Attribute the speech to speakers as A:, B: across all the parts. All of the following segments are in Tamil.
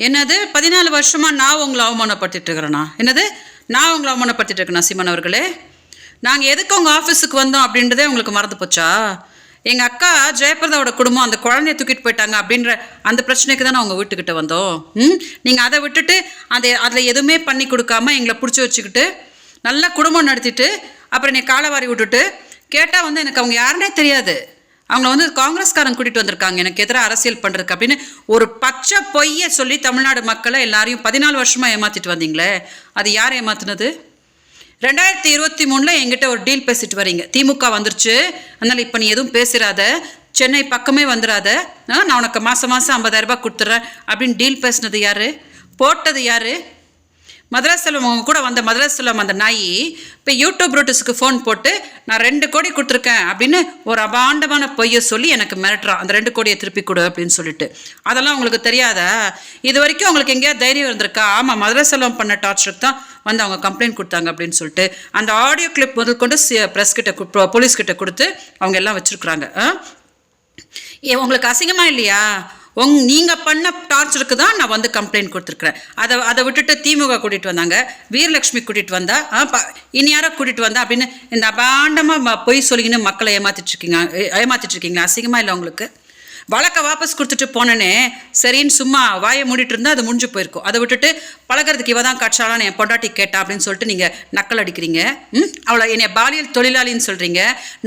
A: என்னது 14 வருஷமாக நான் உங்களை அவமானப்படுத்திட்டு இருக்கிறேண்ணா? என்னது நான் உங்களை அவமானப்படுத்திட்டு இருக்கேண்ணா? சீமான் அவர்களே, நாங்கள் எதுக்கு உங்கள் ஆஃபீஸுக்கு வந்தோம் அப்படின்றதே உங்களுக்கு மறந்து போச்சா? எங்கள் அக்கா ஜெயபிரதாவோட குடும்பம் அந்த குழந்தைய தூக்கிட்டு போயிட்டாங்க அப்படின்ற அந்த பிரச்சனைக்கு தான் நான் உங்கள் வீட்டுக்கிட்ட வந்தோம். நீங்கள் அதை விட்டுட்டு அதில் எதுவுமே பண்ணி கொடுக்காம எங்களை பிடிச்சி வச்சுக்கிட்டு நல்லா குடும்பம் நடத்திட்டு அப்புறம் நீ காலவாரி விட்டுட்டு கேட்டால் வந்து எனக்கு அவங்க யாருன்னே தெரியாது, அவங்கள வந்து காங்கிரஸ்காரங்க கூட்டிகிட்டு வந்திருக்காங்க எனக்கு எதிராக அரசியல் பண்ணுறதுக்கு அப்படின்னு ஒரு பச்சை பொய்யை சொல்லி தமிழ்நாடு மக்களை எல்லாரையும் 14 வருஷமாக ஏமாற்றிட்டு வந்தீங்களே, அது யார் ஏமாத்துனது? 2023 என்கிட்ட ஒரு டீல் பேசிட்டு வரீங்க, திமுக வந்துருச்சு அதனால் இப்போ நீ எதுவும் பேசிடாத, சென்னை பக்கமே வந்துடாத, நான் உனக்கு மாதம் 50,000 ரூபாய் கொடுத்துட்றேன் அப்படின்னு டீல் பேசினது யார்? போட்டது யார்? மதராஸ் செல்வம். அவங்க கூட வந்த மதராஸ் செல்வம் அந்த நாய் இப்போ யூடியூப் ரூட்டஸுக்கு ஃபோன் போட்டு நான் 2 கோடி கொடுத்துருக்கேன் அப்படின்னு ஒரு அபாண்டமான பொய்யை சொல்லி எனக்கு மிரட்டுறான், அந்த 2 கோடியை திருப்பி கொடு அப்படின்னு சொல்லிட்டு. அதெல்லாம் உங்களுக்கு தெரியாதா? இது வரைக்கும் உங்களுக்கு எங்கேயாவது தைரியம் இருந்திருக்கா? ஆமாம், மதராஸ் செல்வம் பண்ண டார்ச்சருக்கு தான் வந்து அவங்க கம்ப்ளைண்ட் கொடுத்தாங்க அப்படின்னு சொல்லிட்டு அந்த ஆடியோ கிளிப் முதல் கொண்டு ப்ரெஸ் கிட்ட போலீஸ்கிட்ட கொடுத்து அவங்க எல்லாம் வச்சுருக்குறாங்க. உங்களுக்கு அசிங்கமாக இல்லையா? நீங்கள் பண்ண டார்ச்சருக்கு தான் நான் வந்து கம்ப்ளைண்ட் கொடுத்துருக்குறேன். அதை விட்டுட்டு திமுக கூட்டிகிட்டு வந்தாங்க, வீரலட்சுமி கூட்டிகிட்டு வந்தா, இனி யாரோ கூட்டிகிட்டு வந்தா அப்படின்னு இந்த அபாண்டமாக பொய் சொல்லிங்கன்னு மக்களை ஏமாத்திட்டுருக்கீங்க. அசிங்கமாக இல்லை உங்களுக்கு? வழக்கை வாபஸ் கொடுத்துட்டு போனேனே சரின்னு சும்மா வாயை மூடிட்டு இருந்தால் அது முடிஞ்சு போயிருக்கும். அதை விட்டுட்டு பழகிறதுக்கு இவ தான் காட்சாலான்னு என் பொண்டாட்டி கேட்டா அப்படின்னு சொல்லிட்டு நீங்கள் நக்கல் அடிக்கிறீங்க. அவளை என்னை பாலியல் தொழிலாளின்னு சொல்கிறீங்க,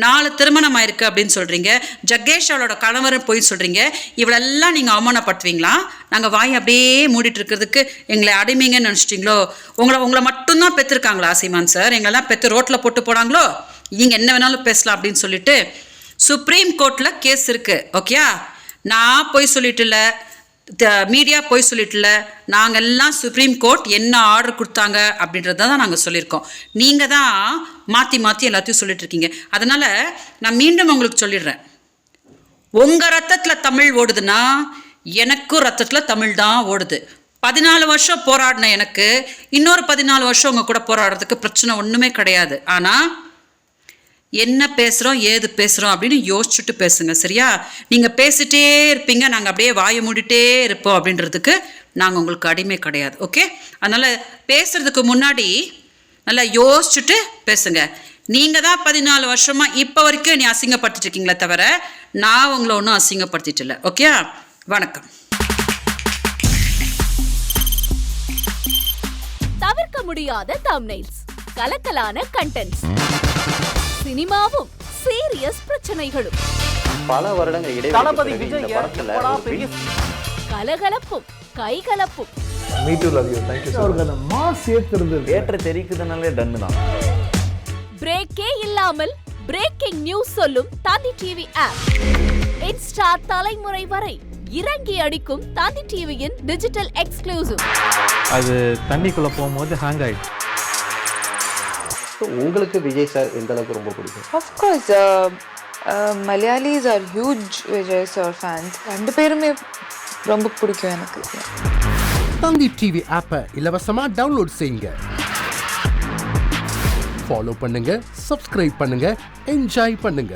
A: 4 திருமணம் ஆயிருக்கு அப்படின்னு சொல்கிறீங்க, ஜக்கேஷ் அவளோட கணவரை போய் சொல்கிறீங்க. இவளெல்லாம் நீங்கள் அவமானப்படுத்துவீங்களா? நாங்கள் வாயை அப்படியே மூடிட்டு இருக்கிறதுக்கு எங்களை அடிமைங்கன்னு நினச்சிட்டிங்களோ? உங்களை மட்டும்தான் பெற்றிருக்காங்களா சீமான் சார்? எங்களெல்லாம் பெற்று ரோட்டில் போட்டு போனாங்களோ? நீங்கள் என்ன வேணாலும் பேசலாம் அப்படின்னு சொல்லிட்டு சுப்ரீம் கோர்ட்டில் கேஸ் இருக்குது. ஓகேயா? நான் போய் சொல்லிட்டு இல்லை, மீடியா போய் சொல்லிட்டு இல்லை, நாங்கள் எல்லாம் சுப்ரீம் கோர்ட் என்ன ஆர்டர் கொடுத்தாங்க அப்படின்றத தான் நாங்கள் சொல்லியிருக்கோம். நீங்கள் தான் மாற்றி எல்லாத்தையும் சொல்லிட்டு இருக்கீங்க. அதனால் நான் மீண்டும் உங்களுக்கு சொல்லிடுறேன், உங்கள் ரத்தத்தில் தமிழ் ஓடுதுன்னா எனக்கும் ரத்தத்தில் தமிழ் தான் ஓடுது. 14 வருஷம் போராடின எனக்கு இன்னொரு 14 வருஷம் உங்கள் கூட போராடுறதுக்கு பிரச்சனை ஒன்றுமே கிடையாது. ஆனால் என்ன பேசுகிறோம் ஏது பேசுகிறோம் அப்படின்னு யோசிச்சுட்டு பேசுங்க, சரியா? நீங்கள் பேசிட்டே இருப்பீங்க, நாங்கள் அப்படியே வாயை மூடிட்டே இருப்போம் அப்படின்றதுக்கு நாங்கள் உங்களுக்கு அடிமை கிடையாது. ஓகே? அதனால் பேசுகிறதுக்கு முன்னாடி நல்லா யோசிச்சுட்டு பேசுங்க. நீங்கள் தான் 14 வருஷமாக இப்போ வரைக்கும் நீ அசிங்கப்படுத்திட்டு இருக்கீங்களே தவிர நான் உங்களை ஒன்றும் அசிங்கப்படுத்திட்டு இல்லை. ஓகே? வணக்கம்.
B: தவிர்க்க முடியாத தம்ப்நெயில்ஸ், கலக்கலான கண்டென்ட்ஸ், சினிமாவும் சீரியஸ் பிரச்சனைகளும்,
C: பல வருடங்கள்
D: தளபதி
C: இடைவெளி
D: விஜய்
B: கலகலப்பும் கைகலப்பும்.
D: Me too love you. Thank you. அவருக்கு அந்த மாஸ் ஏத்துறது
C: ஏற்ற தெரிக்குதுனாலே டன்னு தான்.
B: பிரேக்கே இல்லாமல் பிரேக்கிங் நியூஸ் சொல்லும் தந்தி டிவி ஆப். இன்ஸ்டா தலைமுறை வரை இறங்கி அடிக்கும் தந்தி டிவியின் டிஜிட்டல் எக்ஸ்க்ளூசிவ்.
E: அது தண்ணிக்குள்ள போகும்போது ஹேங் ஆயிடுச்சு.
C: உங்களுக்கு விஜய் சார் எந்த அளவுக்கு ரொம்ப பிடிக்கும்?
F: Of course, Malayalis are huge Vijay sir fans. 2 பேருமே ரொம்ப பிடிக்கும் எனக்கு.
G: தந்தி டிவி ஆப்பை இலவசமா டவுன்லோட் செய்யுங்க, ஃபாலோ பண்ணுங்க, சப்ஸ்கிரைப் பண்ணுங்க, என்ஜாய் பண்ணுங்க.